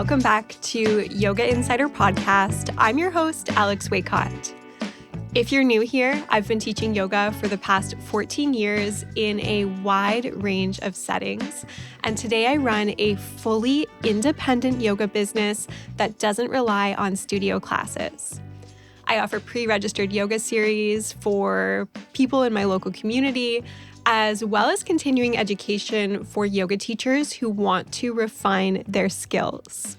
welcome back to Yoga Insider Podcast. I'm your host, Alex Waycott. If you're new here, I've been teaching yoga for the past 14 years in a wide range of settings, and today I run a fully independent yoga business that doesn't rely on studio classes. I offer pre-registered yoga series for people in my local community, as well as continuing education for yoga teachers who want to refine their skills.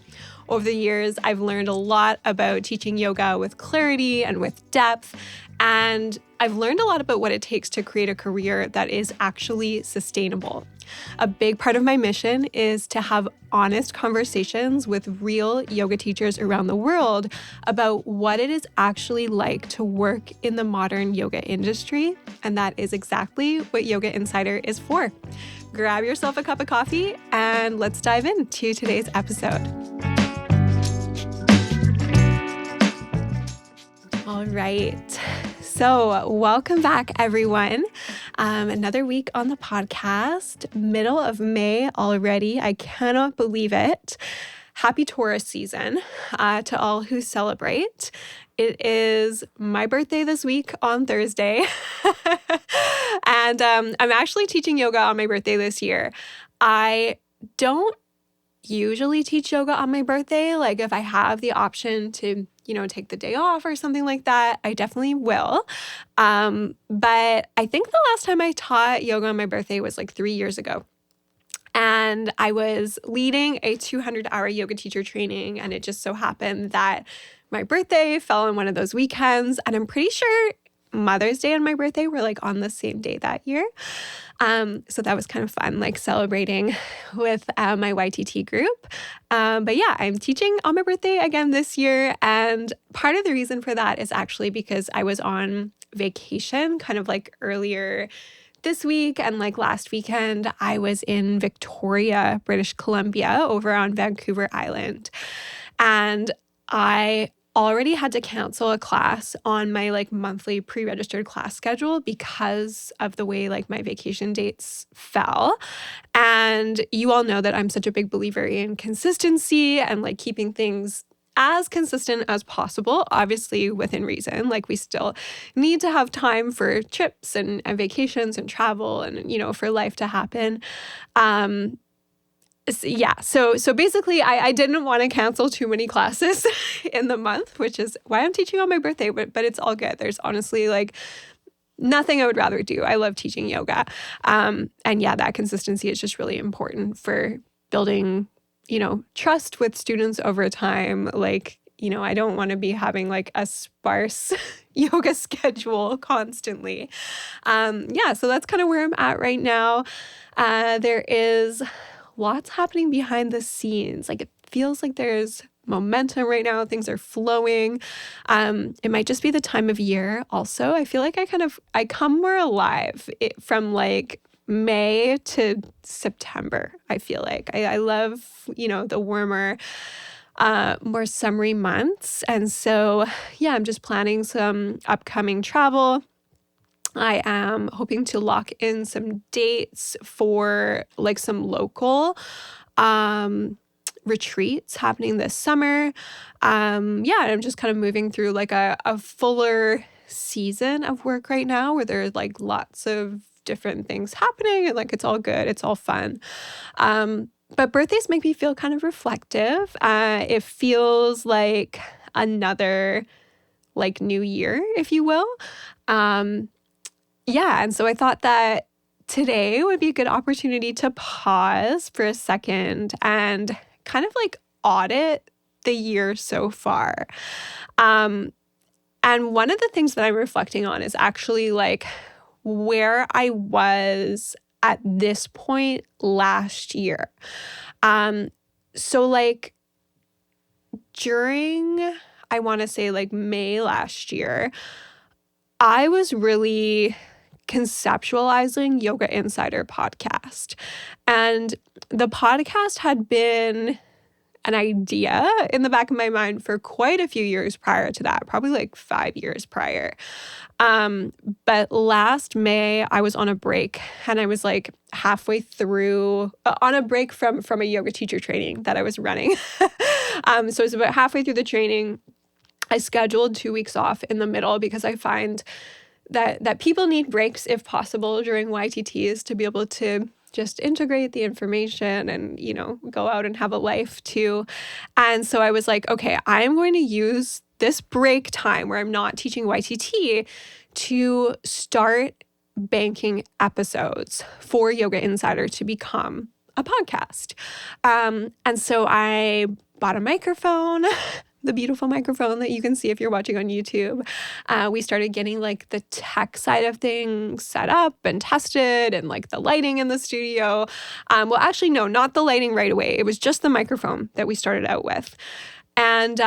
Over the years, I've learned a lot about teaching yoga with clarity and with depth, and I've learned a lot about what it takes to create a career that is actually sustainable. A big part of my mission is to have honest conversations with real yoga teachers around the world about what it is actually like to work in the modern yoga industry, and that is exactly what Yoga Insider is for. Grab yourself a cup of coffee and let's dive into today's episode. All right. So welcome back, everyone. Another week on the podcast, middle of May already. I cannot believe it. Happy Taurus season to all who celebrate. It is my birthday this week on Thursday. And I'm actually teaching yoga on my birthday this year. I don't usually teach yoga on my birthday. Like if I have the option to take the day off or something like that, I definitely will. But I think the last time I taught yoga on my birthday was like 3 years ago. And I was leading a 200-hour yoga teacher training, and it just so happened that my birthday fell on one of those weekends, and I'm pretty sure Mother's Day and my birthday were like on the same day that year. So that was kind of fun, like celebrating with my YTT group. But yeah, I'm teaching on my birthday again this year. And part of the reason for that is actually because I was on vacation kind of like earlier this week, and like last weekend, I was in Victoria, British Columbia, over on Vancouver Island. And I already had to cancel a class on my like monthly pre-registered class schedule because of the way like my vacation dates fell. And you all know that I'm such a big believer in consistency and like keeping things as consistent as possible, obviously within reason. Like we still need to have time for trips and vacations and travel and, for life to happen. So basically I didn't want to cancel too many classes in the month, which is why I'm teaching on my birthday, but it's all good. There's honestly like nothing I would rather do. I love teaching yoga. And yeah, that consistency is just really important for building trust with students over time. Like, I don't want to be having like a sparse yoga schedule constantly. So that's kind of where I'm at right now. There is lots happening behind the scenes. Like it feels like there's momentum right now. Things are flowing. It might just be the time of year. Also, I feel like I come more alive from like May to September. I feel like I love, the warmer, more summery months. And so, yeah, I'm just planning some upcoming travel. I am hoping to lock in some dates for like some local retreats happening this summer. I'm just kind of moving through like a fuller season of work right now where there's like lots of different things happening and like it's all good. It's all fun. But birthdays make me feel kind of reflective. It feels like another like new year, if you will. And so I thought that today would be a good opportunity to pause for a second and kind of like audit the year so far. And one of the things that I'm reflecting on is actually like where I was at this point last year. So like during, I want to say like May last year, I was really conceptualizing Yoga Insider podcast. And the podcast had been an idea in the back of my mind for quite a few years prior to that, probably like 5 years prior. But last May, I was on a break, and I was like halfway through on a break from a yoga teacher training that I was running. So I was about halfway through the training. I scheduled 2 weeks off in the middle because I find that people need breaks if possible during YTTs to be able to just integrate the information and, go out and have a life too. And so I was like, okay, I'm going to use this break time where I'm not teaching YTT to start banking episodes for Yoga Insider to become a podcast. And so I bought a microphone, the beautiful microphone that you can see if you're watching on YouTube. We started getting like the tech side of things set up and tested, and like the lighting in the studio. Well, actually, no, not the lighting right away. It was just the microphone that we started out with. And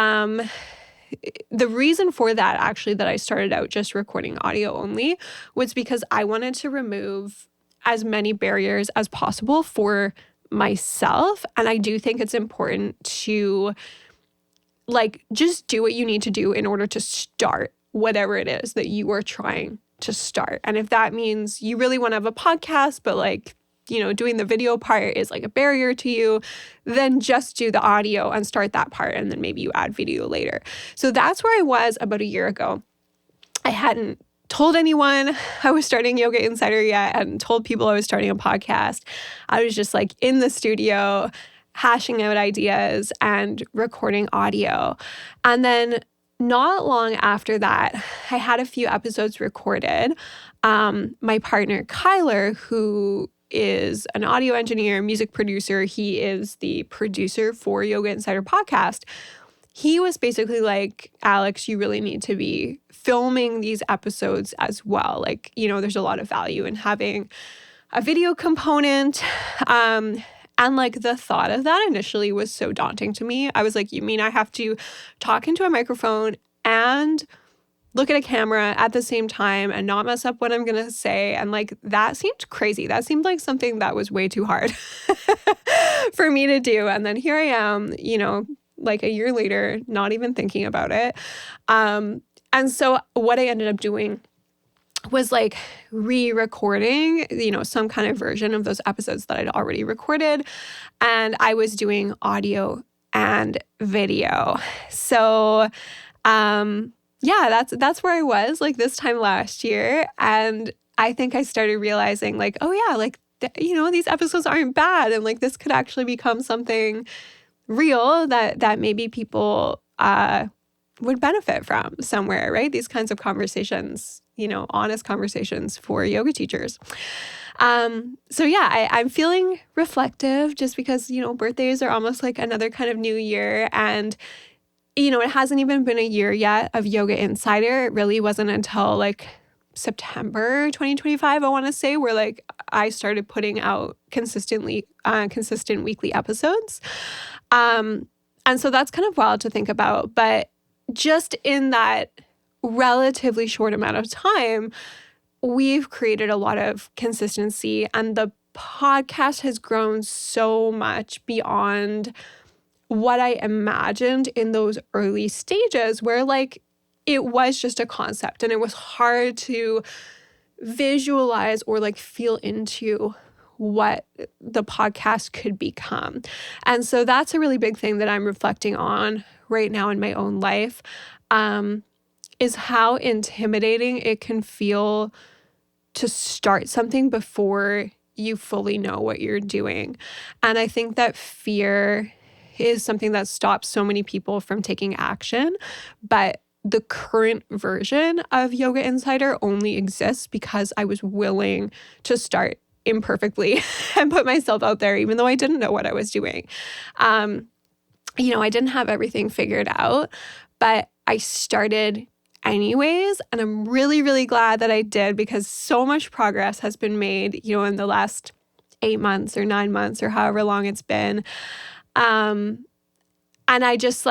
the reason for that, actually, that I started out just recording audio only, was because I wanted to remove as many barriers as possible for myself. And I do think it's important to just do what you need to do in order to start whatever it is that you are trying to start. And if that means you really want to have a podcast, but doing the video part is like a barrier to you, then just do the audio and start that part. And then maybe you add video later. So that's where I was about a year ago. I hadn't told anyone I was starting Yoga Insider yet. I hadn't told people I was starting a podcast. I was just like in the studio, hashing out ideas and recording audio. And then not long after that, I had a few episodes recorded. My partner, Kyler, who is an audio engineer, music producer, he is the producer for Yoga Insider podcast. He was basically like, Alex, you really need to be filming these episodes as well. There's a lot of value in having a video component. And the thought of that initially was so daunting to me. I was like, you mean I have to talk into a microphone and look at a camera at the same time and not mess up what I'm going to say? And that seemed crazy. That seemed like something that was way too hard for me to do. And then here I am, a year later, not even thinking about it. And so what I ended up doing was re-recording, some kind of version of those episodes that I'd already recorded. And I was doing audio and video. So, that's where I was this time last year. And I think I started realizing these episodes aren't bad. And this could actually become something real that maybe people, would benefit from somewhere, right? These kinds of conversations, honest conversations for yoga teachers. I'm feeling reflective just because, birthdays are almost like another kind of new year. And, it hasn't even been a year yet of Yoga Insider. It really wasn't until September 2025, I want to say, where I started putting out consistent weekly episodes. And so that's kind of wild to think about. But just in that relatively short amount of time, we've created a lot of consistency, and the podcast has grown so much beyond what I imagined in those early stages where it was just a concept and it was hard to visualize or feel into what the podcast could become. And so that's a really big thing that I'm reflecting on right now in my own life, is how intimidating it can feel to start something before you fully know what you're doing. And I think that fear is something that stops so many people from taking action. But the current version of Yoga Insider only exists because I was willing to start imperfectly and put myself out there, even though I didn't know what I was doing. I didn't have everything figured out, but I started anyways. And I'm really, really glad that I did, because so much progress has been made, in the last 8 months or 9 months or however long it's been. And I just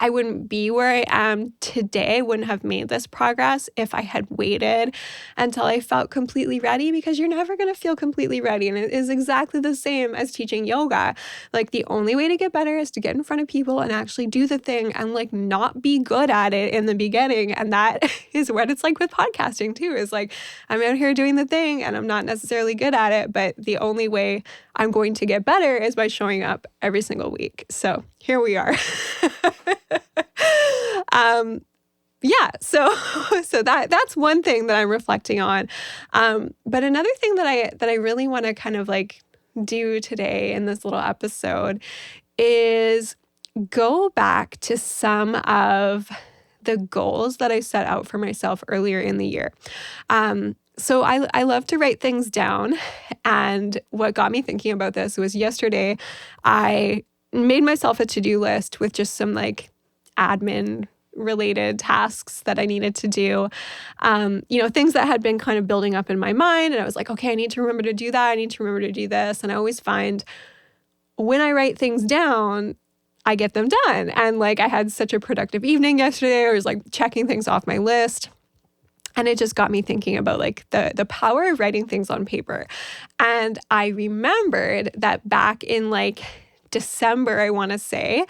I wouldn't be where I am today. I wouldn't have made this progress if I had waited until I felt completely ready, because you're never going to feel completely ready. And it is exactly the same as teaching yoga. Like, the only way to get better is to get in front of people and actually do the thing and like not be good at it in the beginning. And that is what it's like with podcasting too, is like, I'm out here doing the thing and I'm not necessarily good at it, but the only way I'm going to get better is by showing up every single week. So here we are. So that's one thing that I'm reflecting on. But another thing that I really want to kind of like do today in this little episode is go back to some of the goals that I set out for myself earlier in the year. So I love to write things down. And what got me thinking about this was yesterday, I made myself a to-do list with just some like admin related tasks that I needed to do, things that had been kind of building up in my mind. And I was like, okay, I need to remember to do that. I need to remember to do this. And I always find when I write things down, I get them done. And like, I had such a productive evening yesterday. I was like checking things off my list. And it just got me thinking about like the power of writing things on paper. And I remembered that back in like December, I want to say,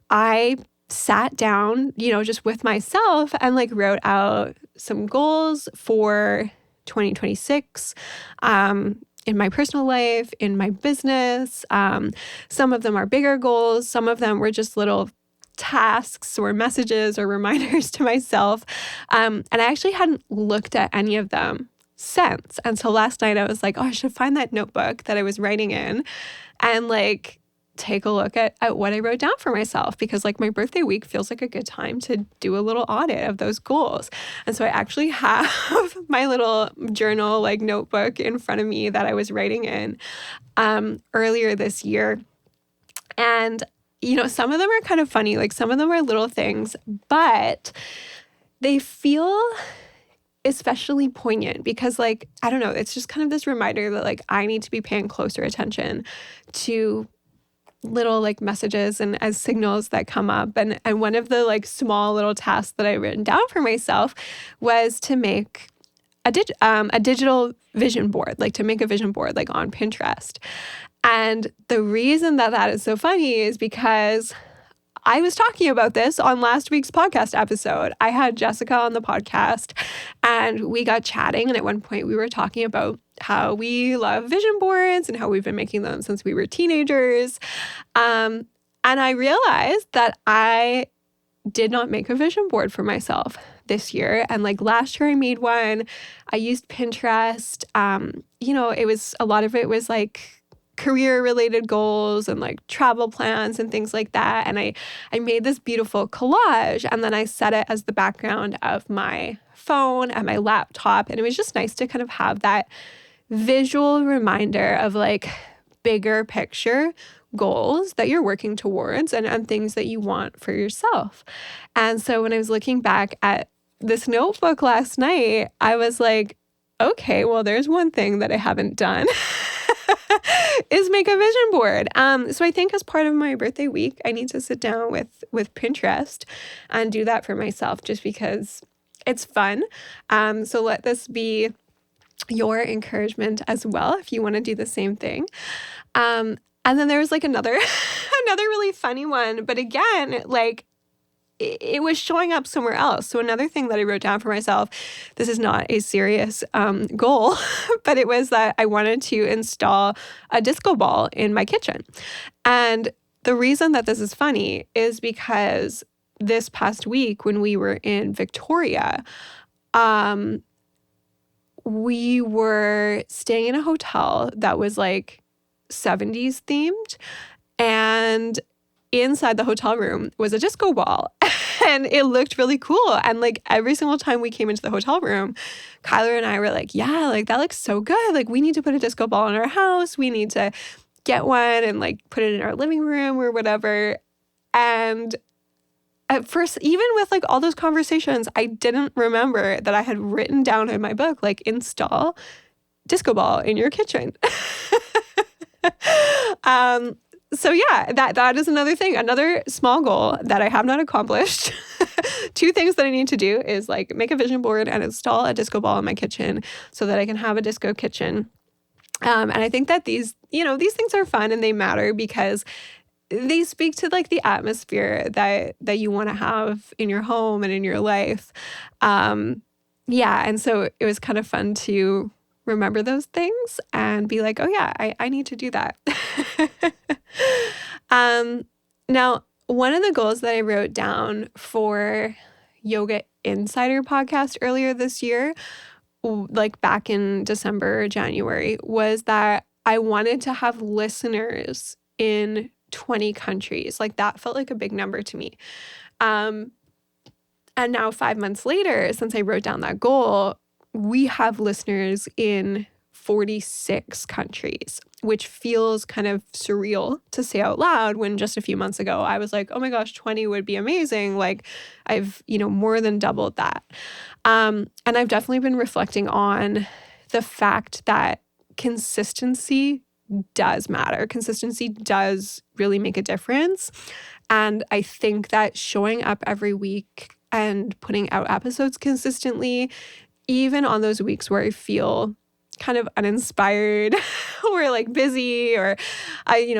I sat down, just with myself and like wrote out some goals for 2026 in my personal life, in my business. Some of them are bigger goals. Some of them were just little tasks or messages or reminders to myself. And I actually hadn't looked at any of them since until last night. I was like, oh, I should find that notebook that I was writing in and like take a look at what I wrote down for myself, because like my birthday week feels like a good time to do a little audit of those goals. And so I actually have my little journal, like notebook in front of me that I was writing in earlier this year. And some of them are kind of funny, like some of them are little things, but they feel especially poignant because like, I don't know, it's just kind of this reminder that like I need to be paying closer attention to little like messages and as signals that come up. And one of the like small little tasks that I written down for myself was to make a digital vision board, like to make a vision board like on Pinterest. And the reason that is so funny is because I was talking about this on last week's podcast episode. I had Jessica on the podcast and we got chatting. And at one point we were talking about how we love vision boards and how we've been making them since we were teenagers. And I realized that I did not make a vision board for myself this year. And like last year I made one. I used Pinterest. It was a lot of it was like career related goals and like travel plans and things like that. And I made this beautiful collage and then I set it as the background of my phone and my laptop. And it was just nice to kind of have that visual reminder of like bigger picture goals that you're working towards and things that you want for yourself. And so when I was looking back at this notebook last night, I was like, okay, well, there's one thing that I haven't done. Is make a vision board. So I think as part of my birthday week, I need to sit down with Pinterest and do that for myself just because it's fun. So let this be your encouragement as well if you want to do the same thing. And then there was like another really funny one, but again, like it was showing up somewhere else. So another thing that I wrote down for myself, this is not a serious goal, but it was that I wanted to install a disco ball in my kitchen. And the reason that this is funny is because this past week when we were in Victoria, we were staying in a hotel that was like 70s themed, and inside the hotel room was a disco ball and it looked really cool. And like every single time we came into the hotel room, Kyler and I were like, yeah, like that looks so good. Like we need to put a disco ball in our house. We need to get one and like put it in our living room or whatever. And at first, even with like all those conversations, I didn't remember that I had written down in my book, like install disco ball in your kitchen. So yeah, that is another thing, another small goal that I have not accomplished. 2 things that I need to do is like make a vision board and install a disco ball in my kitchen so that I can have a disco kitchen. And I think that these things are fun and they matter because they speak to like the atmosphere that you want to have in your home and in your life. Yeah, and so it was kind of fun to remember those things and be like, oh yeah, I need to do that. um, Now, one of the goals that I wrote down for Yoga Insider podcast earlier this year, like back in December, January, was that I wanted to have listeners in 20 countries. Like that felt like a big number to me. And now 5 months later, since I wrote down that goal, we have listeners in 46 countries, which feels kind of surreal to say out loud when just a few months ago I was like, oh my gosh, 20 would be amazing. Like I've, more than doubled that. And I've definitely been reflecting on the fact that consistency does matter. Consistency does really make a difference. And I think that showing up every week and putting out episodes consistently, even on those weeks where I feel kind of uninspired or like busy, or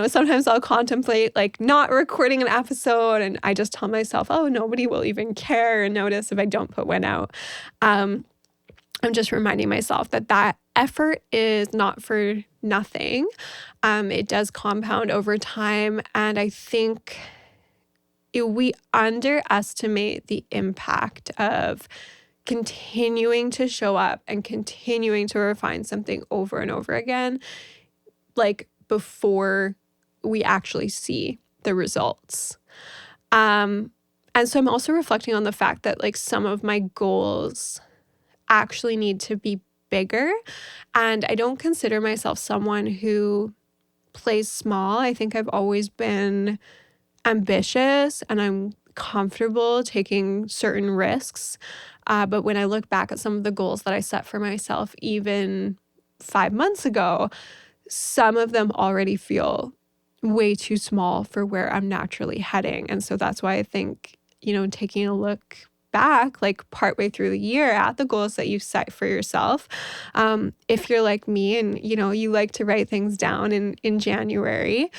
sometimes I'll contemplate like not recording an episode and I just tell myself, oh, nobody will even care and notice if I don't put one out. I'm just reminding myself that effort is not for nothing. It does compound over time. And I think we underestimate the impact of continuing to show up and continuing to refine something over and over again, like before we actually see the results. And so I'm also reflecting on the fact that like some of my goals actually need to be bigger. And I don't consider myself someone who plays small. I think I've always been ambitious and I'm comfortable taking certain risks. But when I look back at some of the goals that I set for myself, even 5 months ago, some of them already feel way too small for where I'm naturally heading. And so that's why I think, taking a look back, like partway through the year at the goals that you set for yourself, if you're like me and, you like to write things down in January,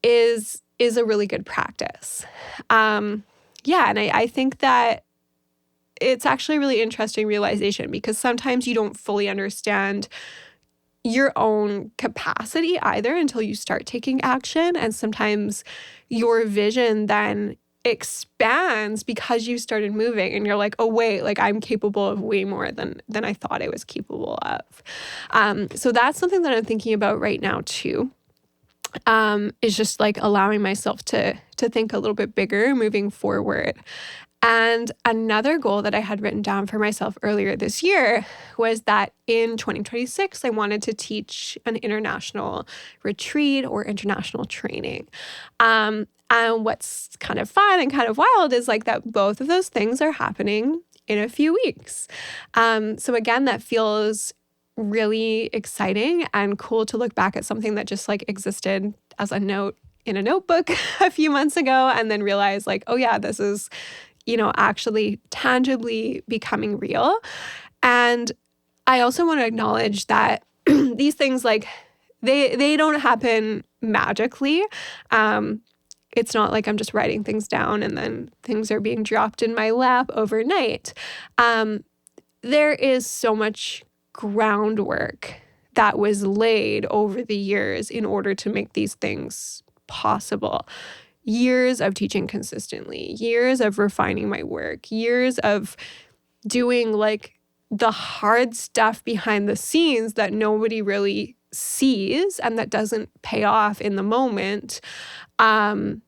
is a really good practice. And I think that it's actually a really interesting realization because sometimes you don't fully understand your own capacity either until you start taking action. And sometimes your vision then expands because you started moving and you're like, oh wait, like I'm capable of way more than I thought I was capable of. So that's something that I'm thinking about right now too. Is just like allowing myself to think a little bit bigger moving forward. And another goal that I had written down for myself earlier this year was that in 2026, I wanted to teach an international retreat or international training. And what's kind of fun and kind of wild is like that both of those things are happening in a few weeks. So again, that feels really exciting and cool to look back at something that just like existed as a note in a notebook a few months ago and then realize like, oh yeah, this is, actually tangibly becoming real. And I also want to acknowledge that these things like they don't happen magically. It's not like I'm just writing things down and then things are being dropped in my lap overnight. There is so much groundwork that was laid over the years in order to make these things possible. Years of teaching consistently, years of refining my work, years of doing like the hard stuff behind the scenes that nobody really sees and that doesn't pay off in the moment. And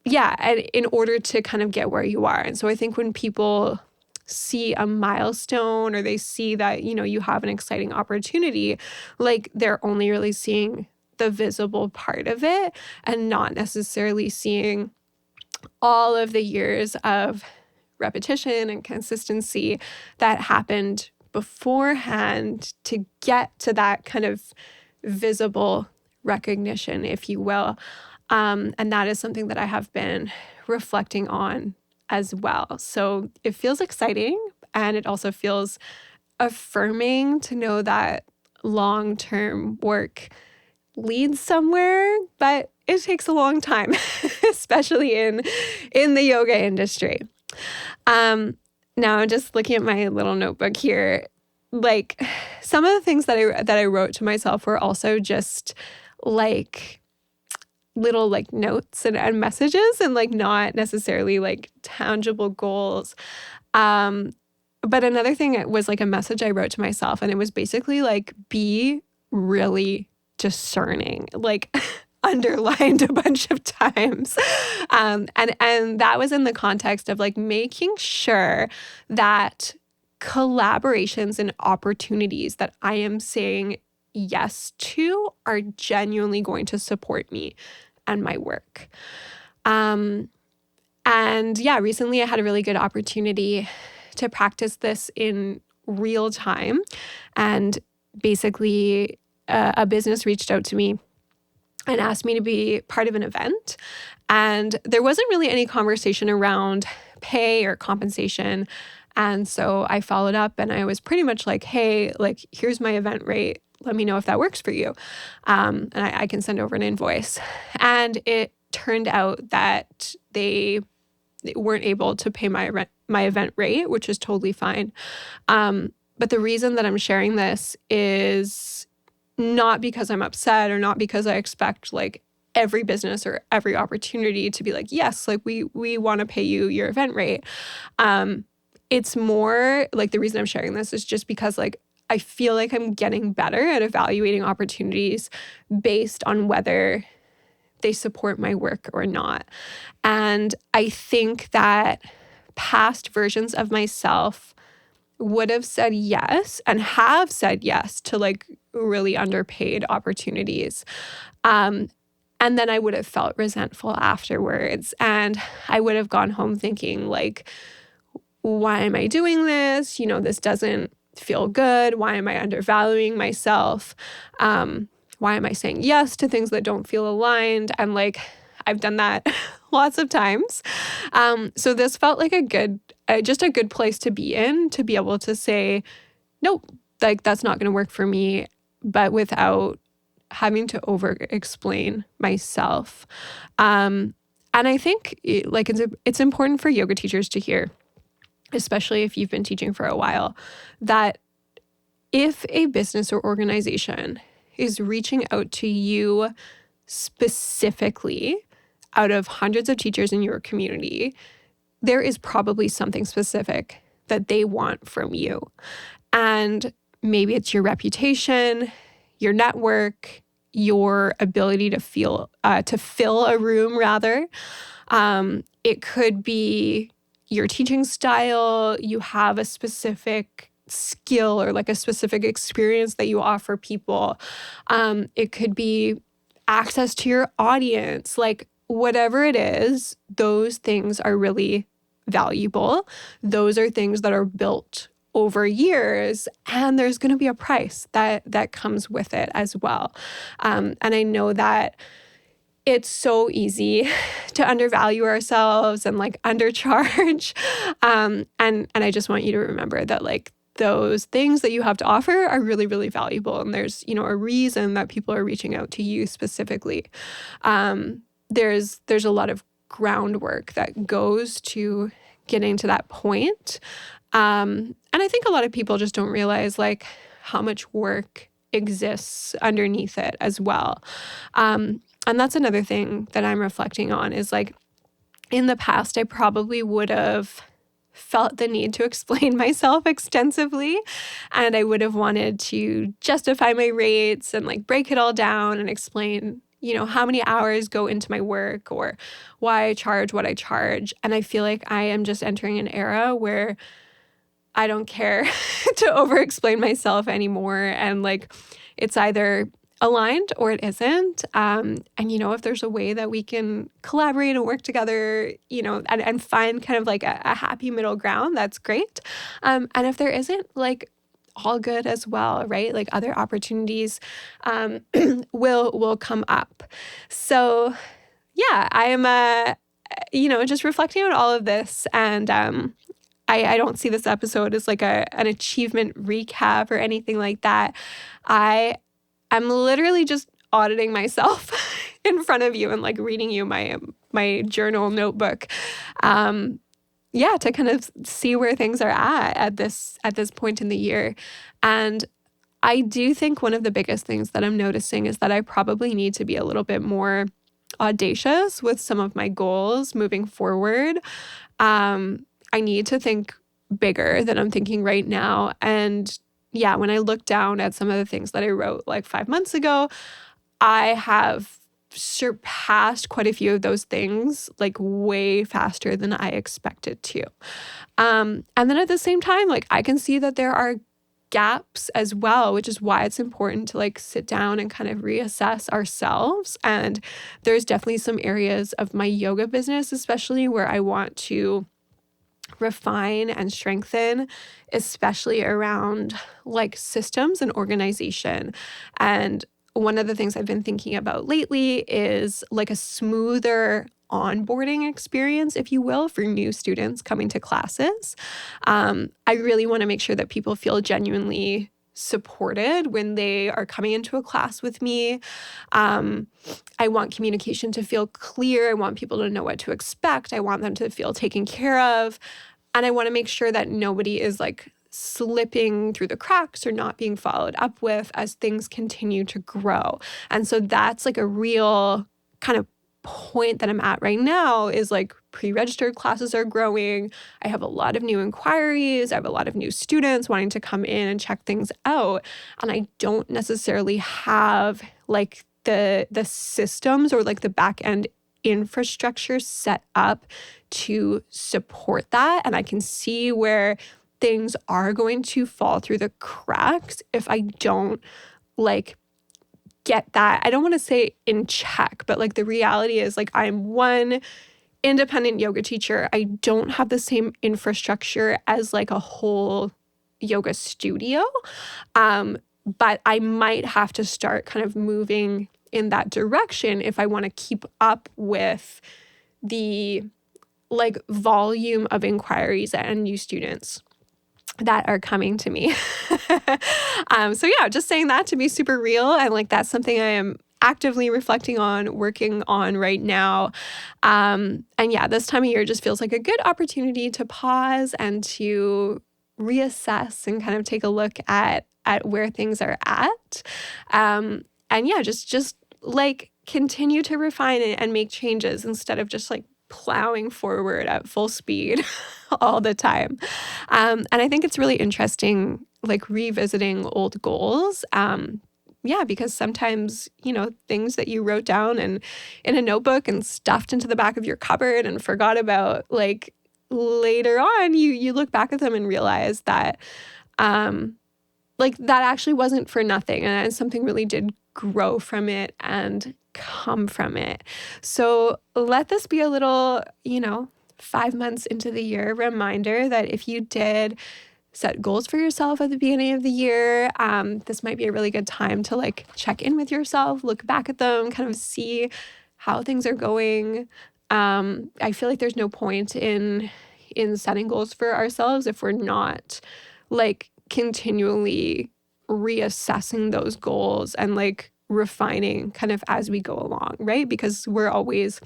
in order to kind of get where you are. And so I think when people see a milestone or they see that, you have an exciting opportunity, like they're only really seeing the visible part of it and not necessarily seeing all of the years of repetition and consistency that happened beforehand to get to that kind of visible recognition, if you will. And that is something that I have been reflecting on as well. So it feels exciting, and it also feels affirming to know that long-term work leads somewhere, but it takes a long time, especially in the yoga industry. Now I'm just looking at my little notebook here. Like, some of the things that I wrote to myself were also just like little like notes and messages, and like not necessarily like tangible goals. But another thing was like a message I wrote to myself, and it was basically like, be really discerning, like underlined a bunch of times. And that was in the context of like making sure that collaborations and opportunities that I am saying yes to are genuinely going to support me and my work. And yeah, recently I had a really good opportunity to practice this in real time. And basically, a business reached out to me and asked me to be part of an event. And there wasn't really any conversation around pay or compensation. And so I followed up, and I was pretty much like, hey, like, here's my event rate. Let me know if that works for you. And I can send over an invoice. And it turned out that they weren't able to pay my event rate, which is totally fine. But the reason that I'm sharing this is not because I'm upset, or not because I expect like every business or every opportunity to be like, yes, like we want to pay you your event rate. It's more like, the reason I'm sharing this is just because like I feel like I'm getting better at evaluating opportunities based on whether they support my work or not. And I think that past versions of myself would have said yes, and have said yes to like really underpaid opportunities. And then I would have felt resentful afterwards. And I would have gone home thinking like, why am I doing this? You know, this doesn't feel good. Why am I undervaluing myself? Why am I saying yes to things that don't feel aligned? And like, I've done that lots of times. So this felt like just a good place to be in, to be able to say, nope, like that's not going to work for me, but without having to over-explain myself. And I think like it's important for yoga teachers to hear, especially if you've been teaching for a while, that if a business or organization is reaching out to you specifically out of hundreds of teachers in your community, there is probably something specific that they want from you. And maybe it's your reputation, your network, your ability to fill a room rather. It could be your teaching style. You have a specific skill or like a specific experience that you offer people. It could be access to your audience, like whatever it is, those things are really valuable. Those are things that are built over years, and there's going to be a price that comes with it as well. And I know that it's so easy to undervalue ourselves and like undercharge. And I just want you to remember that like those things that you have to offer are really, really valuable. And there's, you know, a reason that people are reaching out to you specifically. There's a lot of groundwork that goes to getting to that point. And I think a lot of people just don't realize like how much work exists underneath it as well. And that's another thing that I'm reflecting on is like, in the past, I probably would have felt the need to explain myself extensively, and I would have wanted to justify my rates and like break it all down and explain, you know, how many hours go into my work or why I charge what I charge. And I feel like I am just entering an era where I don't care to over-explain myself anymore. And like, it's either aligned or it isn't. And, you know, if there's a way that we can collaborate and work together, you know, and find kind of like a happy middle ground, that's great. And if there isn't, like, all good as well, right? Like other opportunities will come up. So yeah, I am, just reflecting on all of this. And I don't see this episode as like an achievement recap or anything like that. I'm literally just auditing myself in front of you and like reading you my journal notebook. To kind of see where things are at this point in the year. And I do think one of the biggest things that I'm noticing is that I probably need to be a little bit more audacious with some of my goals moving forward. I need to think bigger than I'm thinking right now. And yeah, when I look down at some of the things that I wrote like 5 months ago, I have surpassed quite a few of those things like way faster than I expected to. And then at the same time, like I can see that there are gaps as well, which is why it's important to like sit down and kind of reassess ourselves. And there's definitely some areas of my yoga business, especially where I want to refine and strengthen, especially around like systems and organization. And one of the things I've been thinking about lately is like a smoother onboarding experience, if you will, for new students coming to classes. I really want to make sure that people feel genuinely supported when they are coming into a class with me. I want communication to feel clear. I want people to know what to expect. I want them to feel taken care of. And I want to make sure that nobody is like slipping through the cracks or not being followed up with as things continue to grow. And so that's like a real kind of point that I'm at right now is like pre-registered classes are growing. I have a lot of new inquiries. I have a lot of new students wanting to come in and check things out. And I don't necessarily have like the systems or like the back end infrastructure set up to support that. And I can see where things are going to fall through the cracks if I don't like get that. I don't want to say in check, but like the reality is like I'm one independent yoga teacher. I don't have the same infrastructure as like a whole yoga studio. But I might have to start kind of moving in that direction if I want to keep up with the like volume of inquiries and new students that are coming to me. Just saying that to be super real. And like, that's something I am actively reflecting on, working on right now. This time of year just feels like a good opportunity to pause and to reassess and kind of take a look at where things are at. Just like continue to refine it and make changes instead of just like plowing forward at full speed all the time. And I think it's really interesting, like revisiting old goals. Because sometimes, things that you wrote down and in a notebook and stuffed into the back of your cupboard and forgot about, like later on, you look back at them and realize that, that actually wasn't for nothing. And something really did grow from it and come from it. So let this be a little, 5 months into the year reminder that if you did set goals for yourself at the beginning of the year, this might be a really good time to like check in with yourself, look back at them, kind of see how things are going. I feel like there's no point in setting goals for ourselves if we're not like continually reassessing those goals and like refining kind of as we go along, right? Because we're always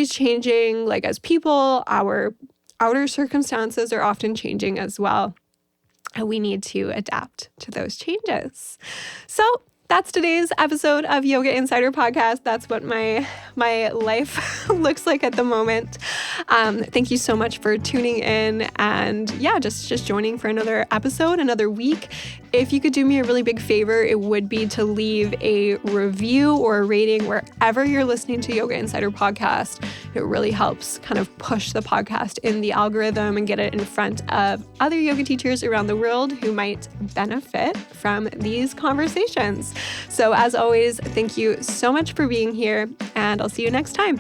changing, like as people, our outer circumstances are often changing as well. And we need to adapt to those changes. So that's today's episode of Yoga Insider Podcast. That's what my life looks like at the moment. Thank you so much for tuning in and just joining for another episode, another week. If you could do me a really big favor, it would be to leave a review or a rating wherever you're listening to Yoga Insider Podcast. It really helps kind of push the podcast in the algorithm and get it in front of other yoga teachers around the world who might benefit from these conversations. So as always, thank you so much for being here, and I'll see you next time.